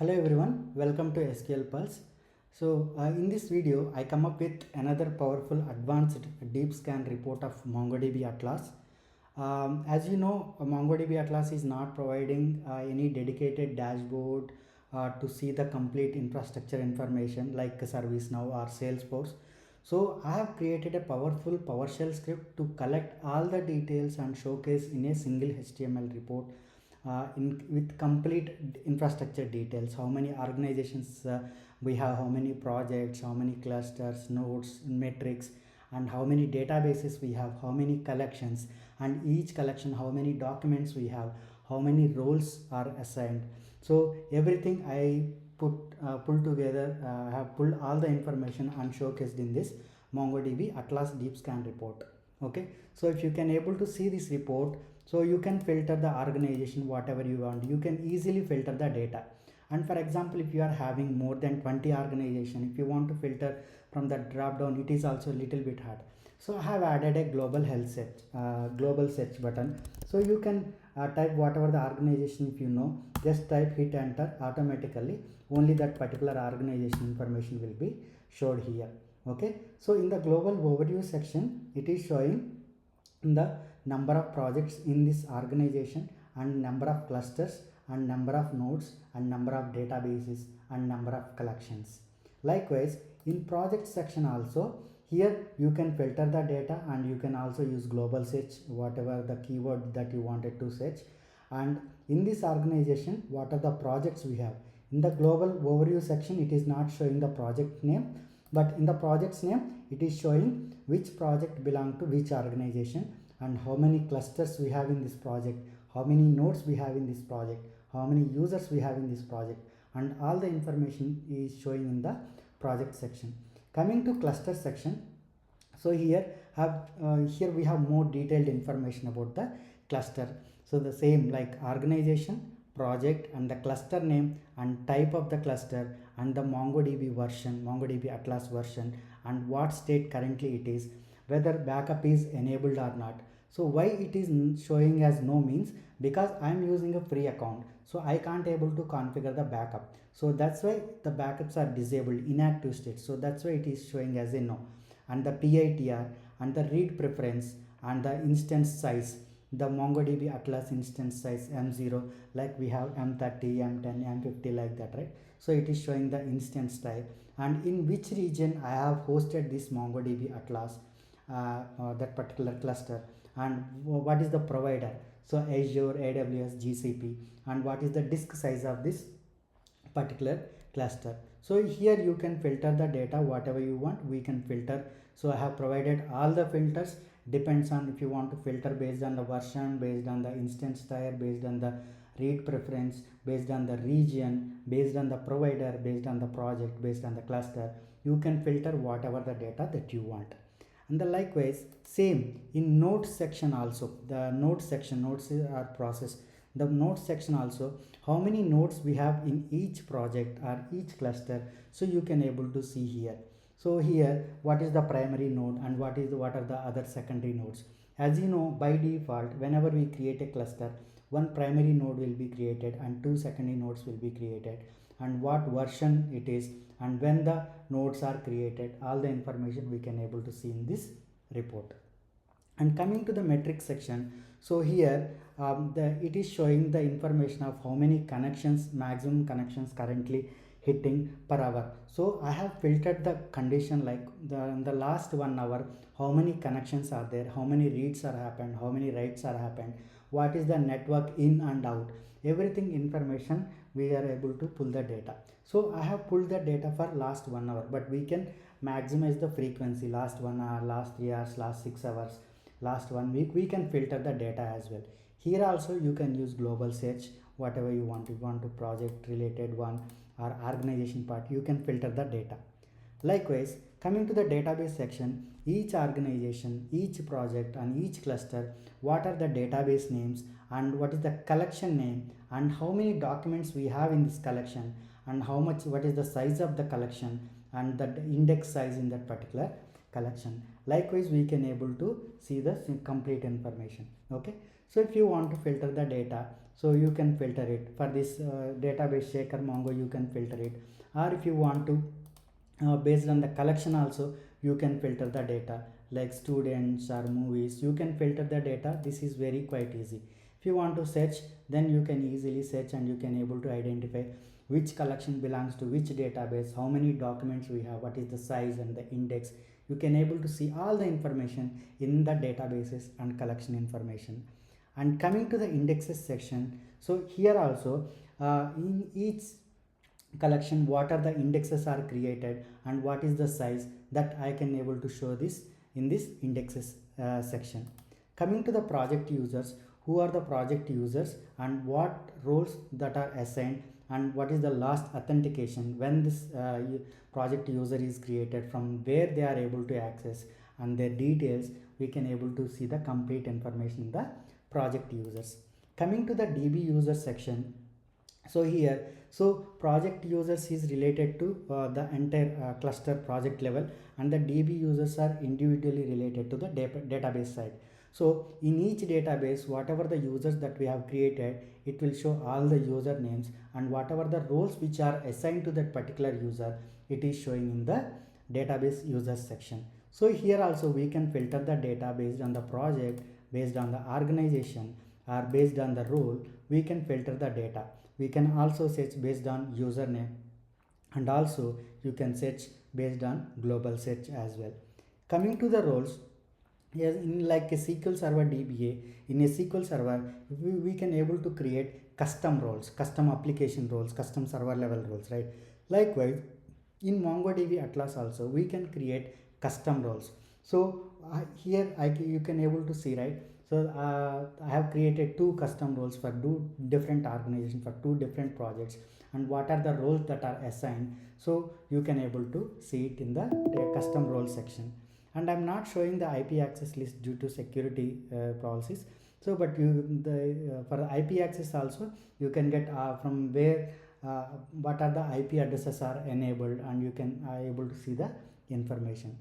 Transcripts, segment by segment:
Hello everyone, welcome to SQL Pulse. In this video, I come up with another powerful advanced deep scan report of MongoDB Atlas. As you know, MongoDB Atlas is not providing any dedicated dashboard to see the complete infrastructure information like ServiceNow or Salesforce. So I have created a powerful PowerShell script to collect all the details and showcase in a single HTML report with complete infrastructure details, how many organizations we have, how many projects, how many clusters, nodes, metrics, and how many databases we have, how many collections, and each collection how many documents we have, how many roles are assigned. So everything I pull together, have pulled all the information and showcased in this MongoDB Atlas Deep Scan report. Okay, so if you can able to see this report, so you can filter the organization whatever you want. You can easily filter the data. And for example, if you are having more than 20 organization, if you want to filter from the drop down, it is also a little bit hard. So I have added a global health search, global search button. So you can type whatever the organization, if you know, just type, hit enter, automatically only that particular organization information will be showed here. Okay, so in the global overview section, it is showing the number of projects in this organization and number of clusters and number of nodes and number of databases and number of collections. Likewise, in project section also, here you can filter the data and you can also use global search, whatever the keyword that you wanted to search. And in this organization, what are the projects we have? In the global overview section, it is not showing the project name, but in the project's name, it is showing which project belong to which organization and how many clusters we have in this project, how many nodes we have in this project, how many users we have in this project, and all the information is showing in the project section. Coming to cluster section, so here we have more detailed information about the cluster. So the same like organization, project, and the cluster name and type of the cluster and the MongoDB version, MongoDB Atlas version, and what state currently it is, whether backup is enabled or not. So why it is showing as no means, because I am using a free account, so I can't able to configure the backup. So that's why the backups are disabled, inactive state. So that's why it is showing as a no. And the PITR and the read preference and the instance size, the MongoDB Atlas instance size M0, like we have M30, M10, M50 like that, right? So it is showing the instance type and in which region I have hosted this MongoDB Atlas, that particular cluster, and what is the provider, so Azure, AWS, GCP, and what is the disk size of this particular cluster. So here you can filter the data whatever you want, we can filter. So I have provided all the filters, depends on if you want to filter based on the version, based on the instance type, based on the read preference, based on the region, based on the provider, based on the project, based on the cluster. You can filter whatever the data that you want. And the likewise same in nodes section also, the nodes section, nodes are processed, the nodes section also, how many nodes we have in each project or each cluster. So you can able to see here. So here what is the primary node and what are the other secondary nodes. As you know, by default whenever we create a cluster, one primary node will be created and two secondary nodes will be created, and what version it is and when the nodes are created, all the information we can able to see in this report. And coming to the metrics section, so here it is showing the information of how many connections, maximum connections currently hitting per hour. So I have filtered the condition like in the last 1 hour, how many connections are there, how many reads are happened, how many writes are happened, what is the network in and out, everything information we are able to pull the data. So I have pulled the data for last 1 hour, but we can maximize the frequency, last 1 hour, last 3 hours, last 6 hours, last 1 week. We can filter the data as well. Here also you can use global search, whatever you want. You want to project related one or organization part, you can filter the data. Likewise, coming to the database section, each organization, each project, and each cluster, what are the database names and what is the collection name and how many documents we have in this collection and how much, what is the size of the collection and the index size in that particular collection. Likewise, we can able to see the complete information. Okay, so if you want to filter the data, so you can filter it. For this database shaker Mongo, you can filter it. Or if you want to based on the collection also, you can filter the data like students or movies, you can filter the data. This is very quite easy. If you want to search, then you can easily search and you can able to identify which collection belongs to which database, how many documents we have, what is the size and the index. You can able to see all the information in the databases and collection information. And coming to the indexes section, so here also in each collection what are the indexes are created and what is the size, that I can able to show this in this indexes section. Coming to the project users, who are the project users and what roles that are assigned, and what is the last authentication when this project user is created, from where they are able to access, and their details, we can able to see the complete information in the project users. Coming to the DB user section, so here, so project users is related to the entire cluster project level, and the DB users are individually related to the database side. So in each database, whatever the users that we have created, it will show all the user names, and whatever the roles which are assigned to that particular user, it is showing in the database users section. So here also we can filter the data based on the project, based on the organization, or based on the role, we can filter the data. We can also search based on username, and also you can search based on global search as well. Coming to the roles, yes, in like a SQL Server DBA, in a SQL Server, we can able to create custom roles, custom application roles, custom server level roles, right? Likewise, in MongoDB Atlas also, we can create custom roles. So here you can able to see, right? So I have created two custom roles for two different organizations, for two different projects, and what are the roles that are assigned. So you can able to see it in the custom role section. And I'm not showing the IP access list due to security policies. So but for the IP access also, you can get from where what are the IP addresses are enabled, and you can able to see the information.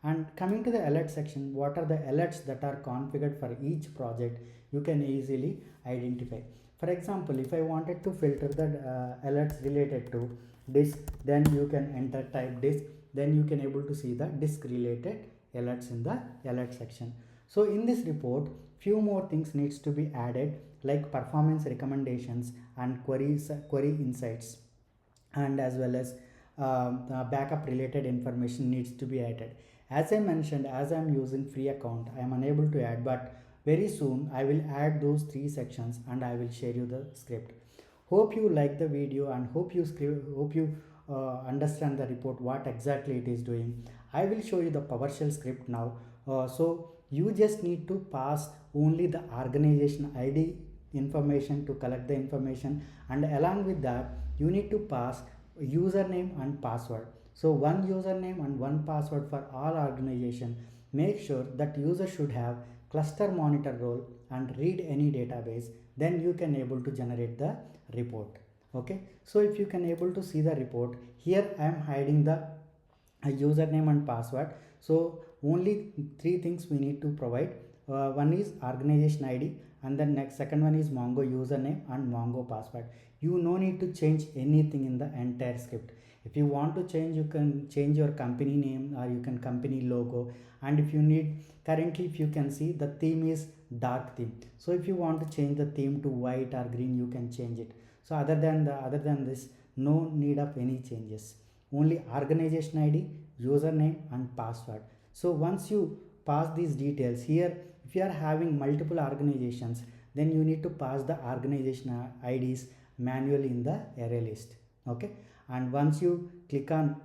And coming to the alert section, what are the alerts that are configured for each project, you can easily identify. For example, if I wanted to filter the alerts related to disk, then you can enter type disk, then you can able to see the disk related alerts in the alert section. So in this report, few more things needs to be added, like performance recommendations and query insights, and as well as backup related information needs to be added. As I mentioned, as I am using free account, I am unable to add, but very soon I will add those three sections and I will share you the script. Hope you like the video, and hope you understand the report, what exactly it is doing. I will show you the PowerShell script now. So you just need to pass only the organization ID information to collect the information, and along with that you need to pass username and password. So one username and one password for all organization. Make sure that user should have cluster monitor role and read any database, then you can able to generate the report. Okay, so if you can able to see the report, here I am hiding the username and password. So only three things we need to provide. One is organization ID, and then next second one is Mongo username and Mongo password. You no need to change anything in the entire script. If you want to change, you can change your company name, or you can company logo. And if you need, currently if you can see, the theme is dark theme. So if you want to change the theme to white or green, you can change it. So other than this, no need of any changes. Only organization ID, username and password. So once you pass these details here, if you are having multiple organizations, then you need to pass the organization IDs manually in the array list. Okay, and once you click on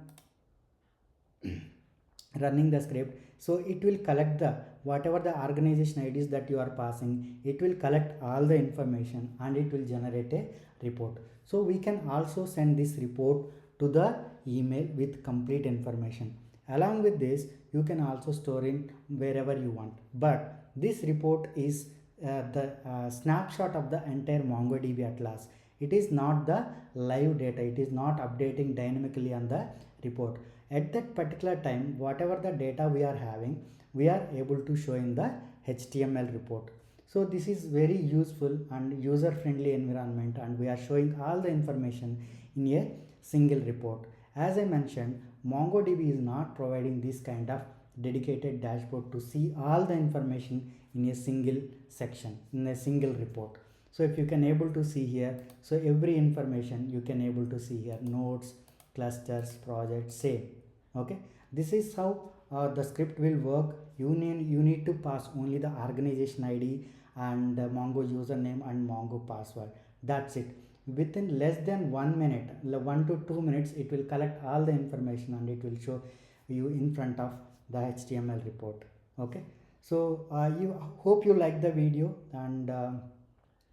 running the script, so it will collect the whatever the organization IDs that you are passing, it will collect all the information and it will generate a report. So we can also send this report to the email with complete information. Along with this, you can also store it wherever you want, but this report is the snapshot of the entire MongoDB Atlas. It is not the live data, it is not updating dynamically on the report. At that particular time, whatever the data we are having, we are able to show in the HTML report. So this is very useful and user friendly environment, and we are showing all the information in a single report. As I mentioned, MongoDB is not providing this kind of dedicated dashboard to see all the information in a single section, in a single report. So if you can able to see here, so every information you can able to see here, nodes, clusters, projects, same. Okay, this is how the script will work. You need to pass only the organization ID and Mongo username and Mongo password. That's it. Within less than 1 minute, 1 to 2 minutes, it will collect all the information and it will show you in front of the HTML report. Okay, so you hope you like the video, and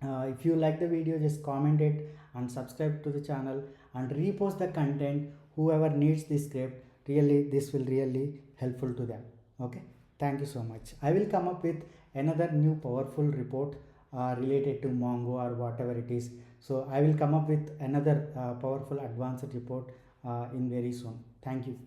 if you like the video, just comment it and subscribe to the channel and repost the content. Whoever needs this script, really this will really helpful to them. Okay, thank you so much. I will come up with another new powerful report related to Mongo or whatever it is. So I will come up with another powerful advanced report in very soon. Thank you.